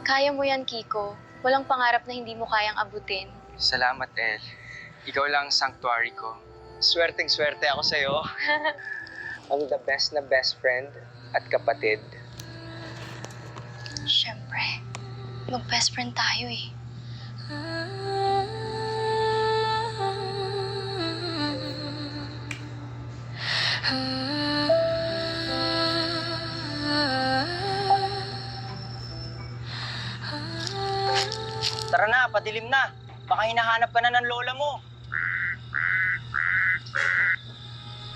Kaya mo yan, Kiko. Walang pangarap na hindi mo kayang abutin. Salamat, El. Ikaw lang ang sanctuary ko. Swerteng-swerte ako sa'yo. Ang the best na best friend at kapatid. Siyempre, mag-best friend tayo eh. Tara na, padilim na. Baka hinahanap ka na ng lola mo.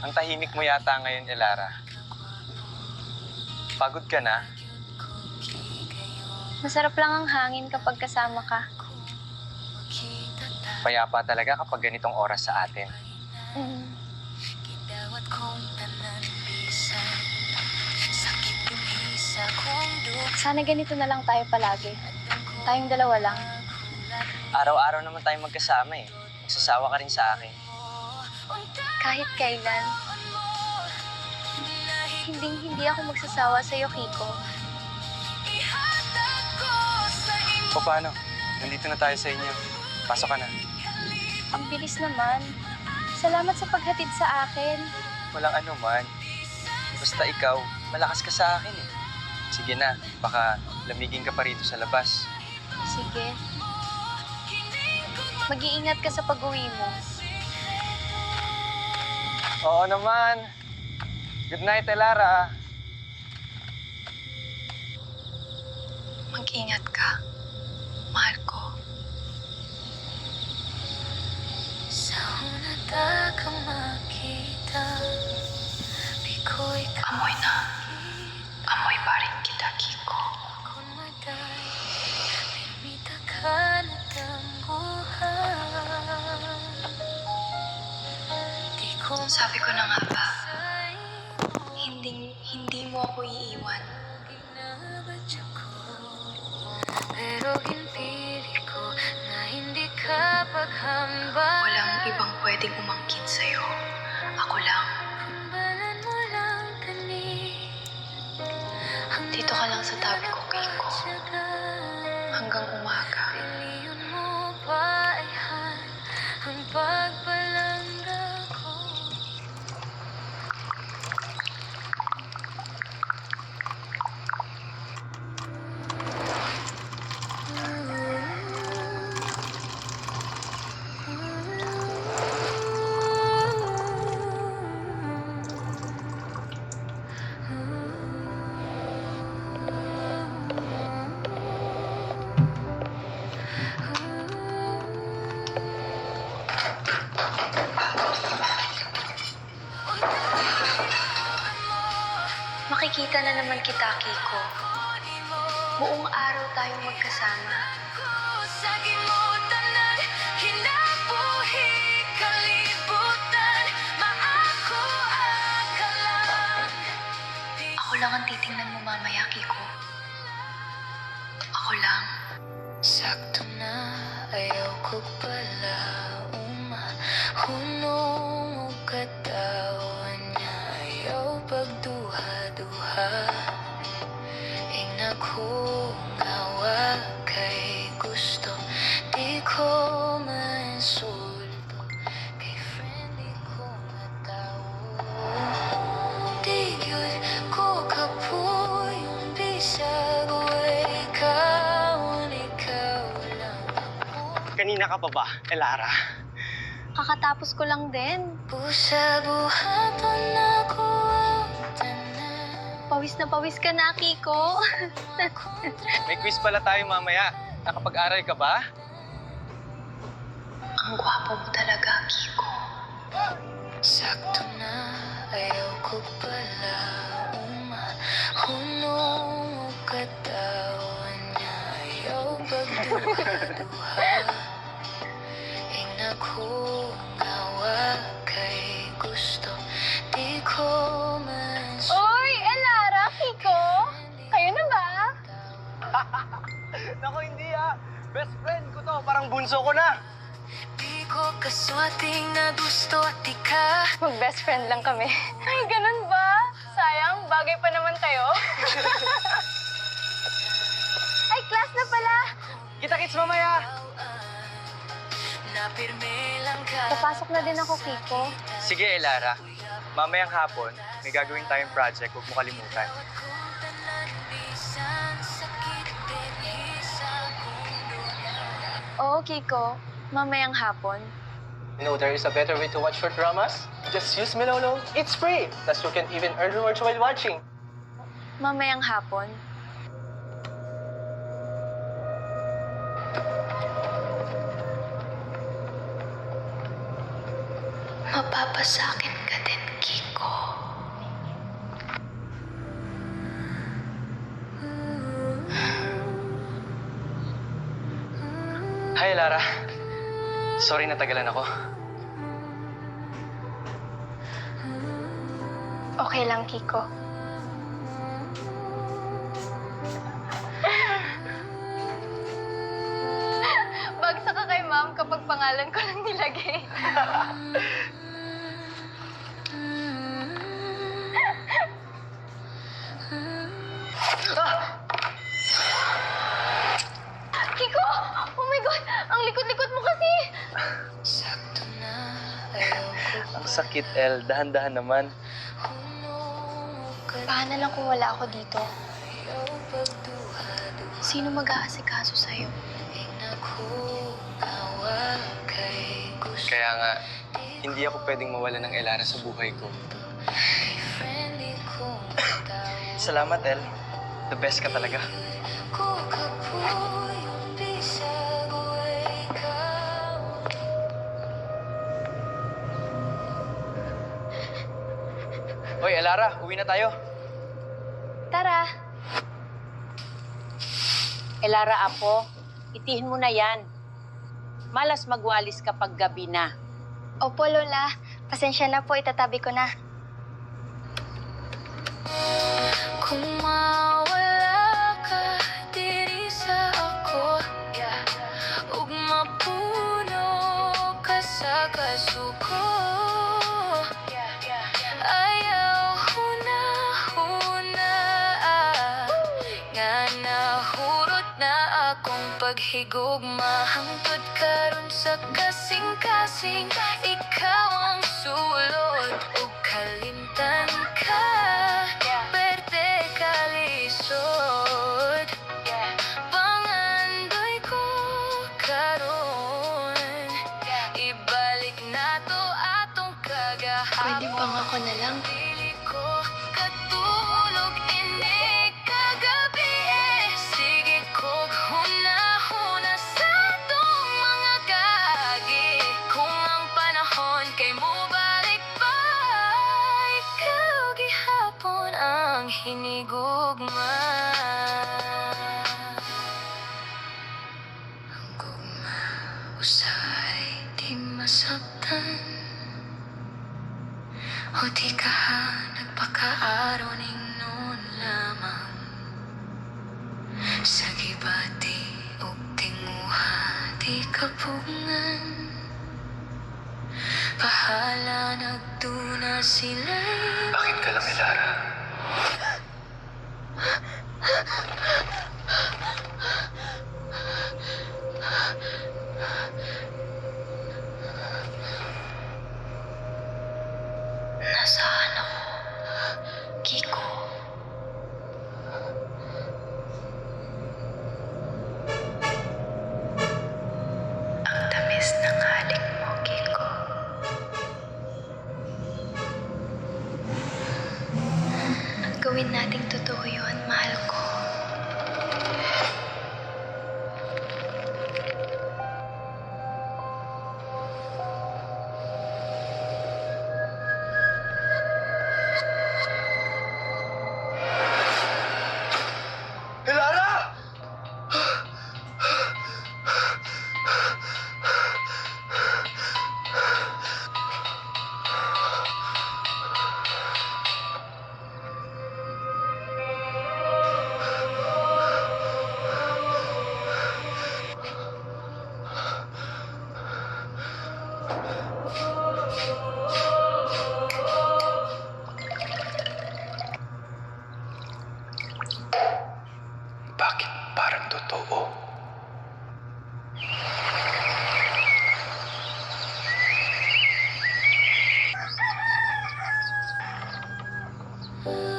Ang tahimik mo yata ngayon, Elara. Pagod ka na? Masarap lang ang hangin kapag kasama ka. Payapa talaga kapag ganitong oras sa atin. Sana ganito na lang tayo palagi. Tayong dalawa lang. Araw-araw naman tayo magkasama eh. Magsasawa ka rin sa akin. Kahit kailan. Hindi ako magsasawa sa'yo, Kiko. O paano? Nandito na tayo sa inyo. Pasok ka na. Ang bilis naman. Salamat sa paghatid sa akin. Walang ano man. Basta ikaw, malakas ka sa akin eh. Sige na, baka lamigin ka pa rito sa labas. Sige. Mag-iingat ka sa pag-uwi mo. Oo naman. Good night, Elara. Mag-ingat ka. Mahal ko. Amoy na. Amoy pa rin kita, Kiko. Sabi ko na nga ba, hindi mo ako iiwan. Pero pinili ko na hindi ka paghamba. Walang ibang pwedeng umangkin sa'yo. Ako lang. Dito ka lang sa tabi ko, Kiko. Hanggang umaga. Ang pagpalangga ko. Makikita na naman kita, Kiko. Buong araw tayong magkasama. Ako lang ang titingnan mo mamaya, Kiko. Ako lang. Sakto na ayaw ko pala umahunong o katawan niya. Ayaw pagduha-duha. Nagkungawa kay gusto. Di ko mainsulto kay friendly ko natawo. Di yun ko kapuyong bisag o ikaw lang ako. Kanina ka pa ba, Elara? Kakatapos ko lang din. Busa-buhaton ako. Pawis na pawis ka na, Kiko. May quiz pala tayo mamaya. Nakapag-aral ka ba? Ang gwapo mo talaga, Kiko. Sakto na ayaw ko pala umahunong o katawan niya. Ayaw pagduha-duha. Nagkungawa kay gusto. Di ko Oy, Elara, Kiko! Kayo na ba? Naku, hindi ah. Best friend ko to. Parang bunso ko na. Di ko kaswating na gusto at di ka. Mag-best friend lang kami. Ay, ganun ba? Sayang, bagay pa naman kayo. Ay, class na Pirme lang ka. Papasok na din ako, Kiko. Sige, Elara. Mamayang hapon, may gagawin tayong project. Huwag mo kalimutan. Kung tanan bisan sakit din hisa kung doon. Oo, Kiko. Mamayang hapon. You know, there is a better way to watch short dramas. Just use Milolo. It's free. Plus, you can even earn rewards while watching. Mamayang hapon. Mapapasakin ka din, Kiko. Hi, Elara. Sorry natagalan ako. Okay lang, Kiko. Bagsak ka kay ma'am kapag pangalan ko lang nilagay. Kiko! Oh my God! Ang likot-likot mo kasi! Sakto na ayoko. Ang sakit, El. Dahan-dahan naman. Paano lang kung wala ako dito? Sino mag-aasikaso sa'yo? Kaya nga, hindi ako pwedeng mawala ng Elara sa buhay ko. Salamat, El. The best ka talaga. Hoy, Elara, uwi na tayo. Tara! Elara, apo, itihin mo na yan. Malas magwalis kapag gabi na. Opo, Lola. Pasensya na po, itatabi ko na. Kung mawala ka, diri sa ako. Ug mapuno ka sa kasuko. Ayaw huna-huna nga nahurot na akong paghigugma. Hangtod karon sa kasing-kasing, ikaw ang sulod ug kalimtan ka. Berte kalisod, pangandoy ko karon. Ibalik na to atong kagahapon. Pwede bang ako na lang? Dili ko katulog ini kagabi Sige kog huna-huna sa tong mga kaagi. Kung ang panahon kay mo balik pa, ikaw gihapon ang hinigugma. Ang gugma usay di masabtan. O di ka nagpakaaro ning noon lamang. Sa gibati o tinguha di kapungan. Bahala nagtuna sila. Bakit ka lang, Elara? Nasaan ako? Kiko. Ang tamis ng halik mo, Kiko. Gawin nating totoo yun, mahal ko. Elara! Bakit parang totoo? Oh